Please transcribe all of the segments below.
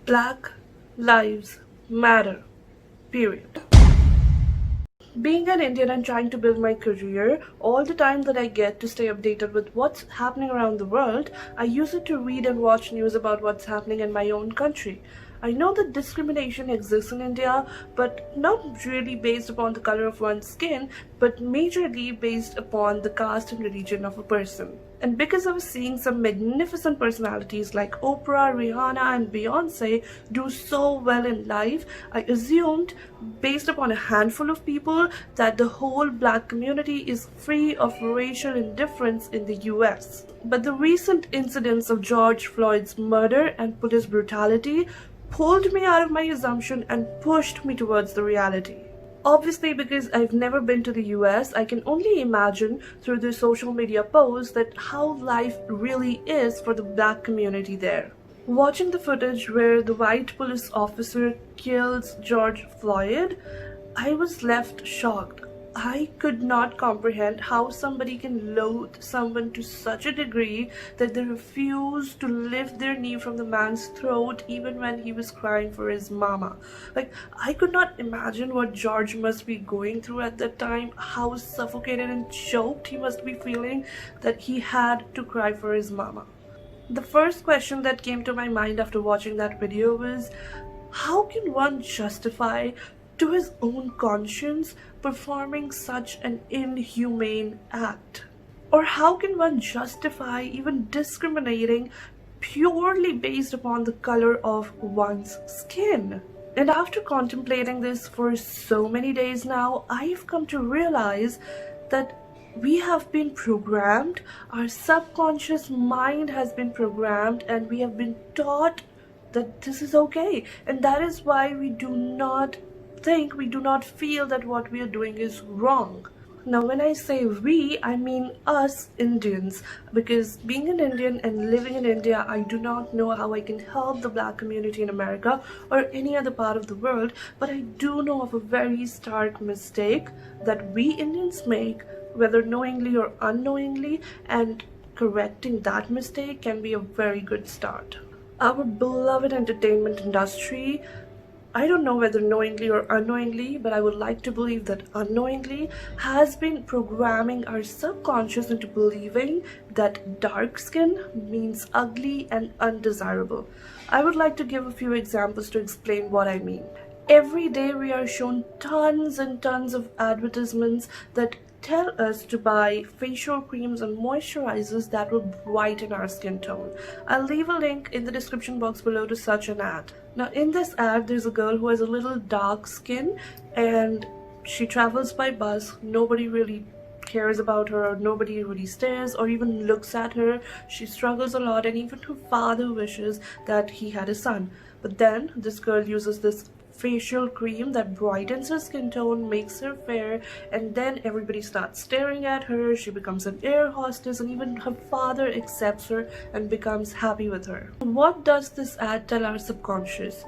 Black lives matter. Period. Being an Indian and trying to build my career, all the time that I get to stay updated with what's happening around the world, I use it to read and watch news about what's happening in my own country. I know that discrimination exists in India, but not really based upon the color of one's skin, but majorly based upon the caste and religion of a person. And because I was seeing some magnificent personalities like Oprah, Rihanna, and Beyonce do so well in life, I assumed, based upon a handful of people, that the whole black community is free of racial indifference in the US. But the recent incidents of George Floyd's murder and police brutality pulled me out of my assumption and pushed me towards the reality. Obviously, because I've never been to the US, I can only imagine through the social media posts that how life really is for the black community there. Watching the footage where the white police officer kills George Floyd, I was left shocked. I could not comprehend how somebody can loathe someone to such a degree that they refuse to lift their knee from the man's throat even when he was crying for his mama. Like, I could not imagine what George must be going through at that time, how suffocated and choked he must be feeling that he had to cry for his mama. The first question that came to my mind after watching that video was, how can one justify to his own conscience performing such an inhumane act? Or how can one justify even discriminating purely based upon the color of one's skin? And after contemplating this for so many days now, I've come to realize that we have been programmed, our subconscious mind has been programmed, and we have been taught that this is okay. And that is why we do not feel that what we are doing is wrong. Now, when I say we, I mean us Indians, because being an Indian and living in India, I do not know how I can help the black community in America or any other part of the world, but I do know of a very stark mistake that we Indians make, whether knowingly or unknowingly, and correcting that mistake can be a very good start. Our beloved entertainment industry, I don't know whether knowingly or unknowingly, but I would like to believe that unknowingly, has been programming our subconscious into believing that dark skin means ugly and undesirable. I would like to give a few examples to explain what I mean. Every day we are shown tons and tons of advertisements that tell us to buy facial creams and moisturizers that will brighten our skin tone. I'll leave a link in the description box below to such an ad. Now, in this ad, there's a girl who has a little dark skin and she travels by bus. Nobody really cares about her, or nobody really stares or even looks at her. She struggles a lot, and even her father wishes that he had a son. But then this girl uses this facial cream that brightens her skin tone, makes her fair, and then everybody starts staring at her. She becomes an air hostess, and even her father accepts her and becomes happy with her. What does this ad tell our subconscious?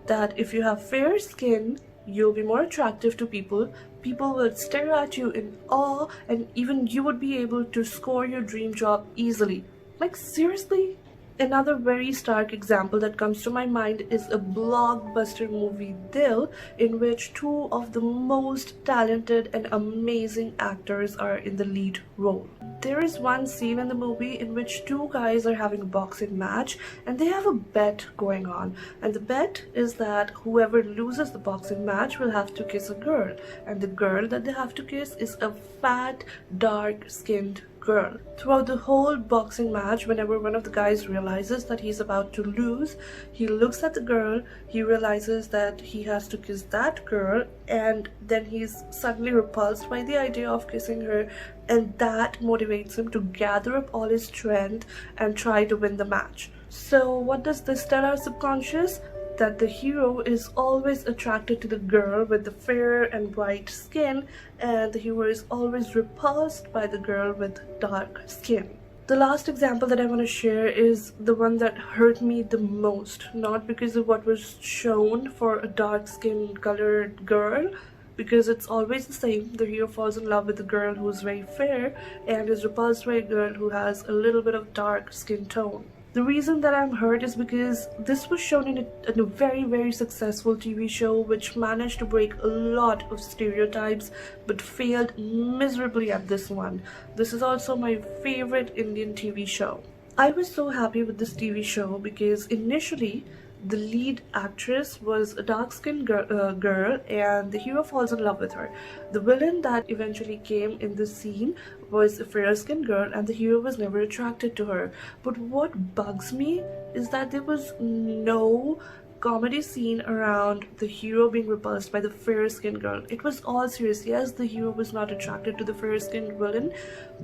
That if you have fair skin, you'll be more attractive to people. People will stare at you in awe, and even you would be able to score your dream job easily. Like, seriously? Another very stark example that comes to my mind is a blockbuster movie, Dil, in which two of the most talented and amazing actors are in the lead role. There is one scene in the movie in which two guys are having a boxing match and they have a bet going on. And the bet is that whoever loses the boxing match will have to kiss a girl. And the girl that they have to kiss is a fat, dark-skinned girl. Throughout the whole boxing match, whenever one of the guys realizes that he's about to lose, he looks at the girl, he realizes that he has to kiss that girl, and then he's suddenly repulsed by the idea of kissing her, and that motivates him to gather up all his strength and try to win the match. So what does this tell our subconscious? That the hero is always attracted to the girl with the fair and bright skin, and the hero is always repulsed by the girl with dark skin. The last example that I want to share is the one that hurt me the most, not because of what was shown for a dark skin colored girl, because it's always the same. The hero falls in love with a girl who's very fair and is repulsed by a girl who has a little bit of dark skin tone. The reason that I'm hurt is because this was shown in a very, very successful TV show which managed to break a lot of stereotypes but failed miserably at this one. This is also my favorite Indian TV show. I was so happy with this TV show because initially the lead actress was a dark-skinned girl and the hero falls in love with her. The villain that eventually came in this scene was a fair-skinned girl and the hero was never attracted to her. But what bugs me is that there was no comedy scene around the hero being repulsed by the fair-skinned girl. It was all serious. Yes, the hero was not attracted to the fair-skinned villain,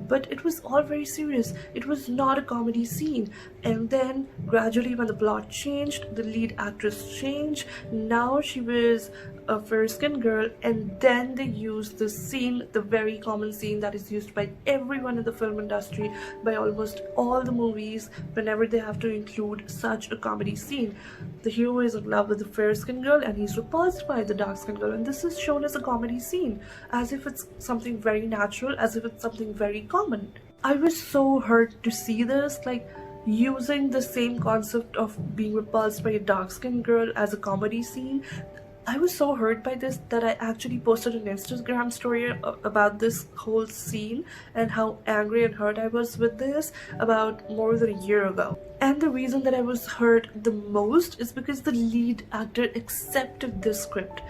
but it was all very serious. It was not a comedy scene. And then gradually when the plot changed, the lead actress changed. Now she was a fair-skinned girl, and then they used the scene, the very common scene that is used by everyone in the film industry, by almost all the movies whenever they have to include such a comedy scene. The hero is in love with the fair-skinned girl and he's repulsed by the dark-skinned girl, and this is shown as a comedy scene, as if it's something very natural, as if it's something very common. I was so hurt to see this, like using the same concept of being repulsed by a dark-skinned girl as a comedy scene. I was so hurt by this that I actually posted an Instagram story about this whole scene and how angry and hurt I was with this about more than a year ago. And the reason that I was hurt the most is because the lead actor accepted this script.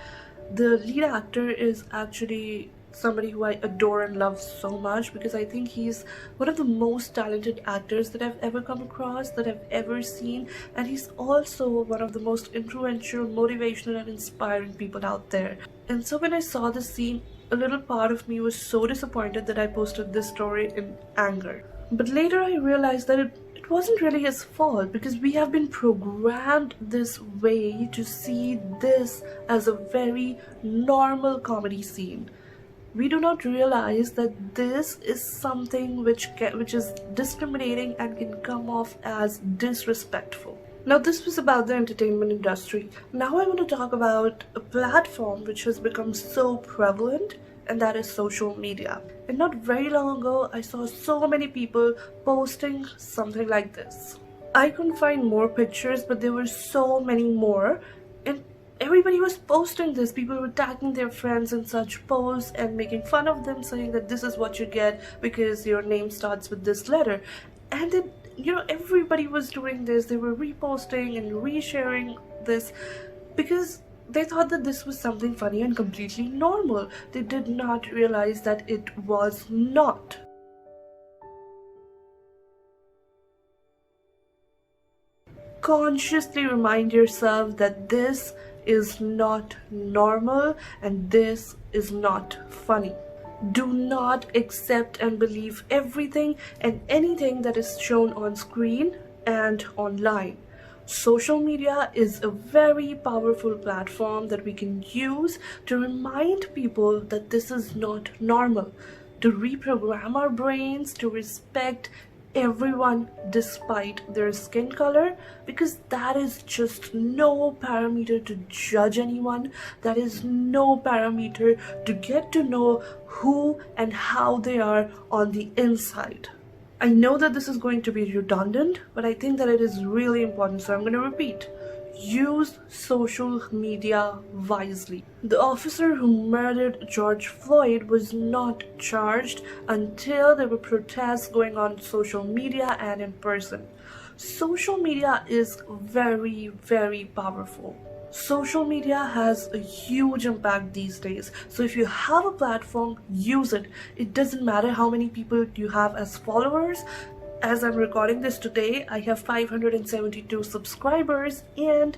The lead actor is actually somebody who I adore and love so much because I think he's one of the most talented actors that I've ever come across, that I've ever seen, and he's also one of the most influential, motivational and inspiring people out there. And so when I saw this scene, a little part of me was so disappointed that I posted this story in anger. But later I realized that it wasn't really his fault, because we have been programmed this way to see this as a very normal comedy scene. We do not realize that this is something which is discriminating and can come off as disrespectful. Now this was about the entertainment industry. Now I want to talk about a platform which has become so prevalent, and that is social media. And not very long ago, I saw so many people posting something like this. I couldn't find more pictures, but there were so many more. And everybody was posting this. People were tagging their friends in such posts and making fun of them, saying that this is what you get because your name starts with this letter. And then, everybody was doing this. They were reposting and resharing this because they thought that this was something funny and completely normal. They did not realize that it was not. Consciously remind yourself that this is not normal and this is not funny. Do not accept and believe everything and anything that is shown on screen and online. Social media is a very powerful platform that we can use to remind people that this is not normal, to reprogram our brains to respect everyone despite their skin color, because that is just no parameter to judge anyone. That is no parameter to get to know who and how they are on the inside. I know that this is going to be redundant, but I think that it is really important, so I'm going to repeat. Use social media wisely. The officer who murdered George Floyd was not charged until there were protests going on social media and in person. Social media is very, very powerful. Social media has a huge impact these days. So if you have a platform, use it. It doesn't matter how many people you have as followers. As I'm recording this today, I have 572 subscribers, and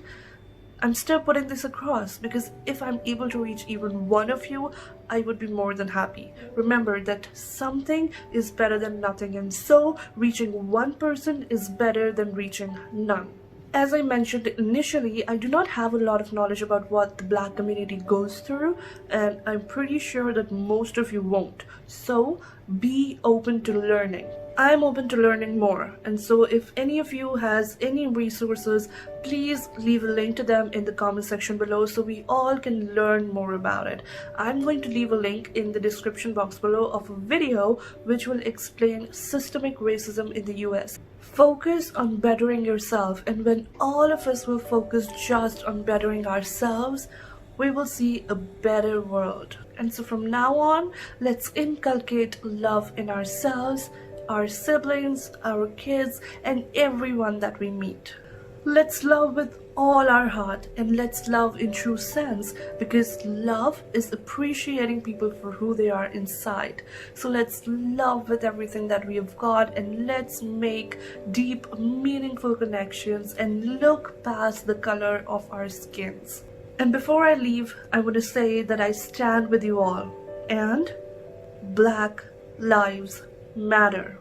I'm still putting this across because if I'm able to reach even one of you, I would be more than happy. Remember that something is better than nothing, and so reaching one person is better than reaching none. As I mentioned initially, I do not have a lot of knowledge about what the Black community goes through, and I'm pretty sure that most of you won't. So be open to learning. I'm open to learning more, and so if any of you has any resources, please leave a link to them in the comment section below so we all can learn more about it. I'm going to leave a link in the description box below of a video which will explain systemic racism in the US. Focus on bettering yourself, and when all of us will focus just on bettering ourselves, we will see a better world. And so from now on, let's inculcate love in ourselves, our siblings, our kids, and everyone that we meet. Let's love with all our heart, and let's love in true sense, because love is appreciating people for who they are inside. So let's love with everything that we have got, and let's make deep, meaningful connections and look past the color of our skins. And before I leave, I want to say that I stand with you all, and Black Lives Matter.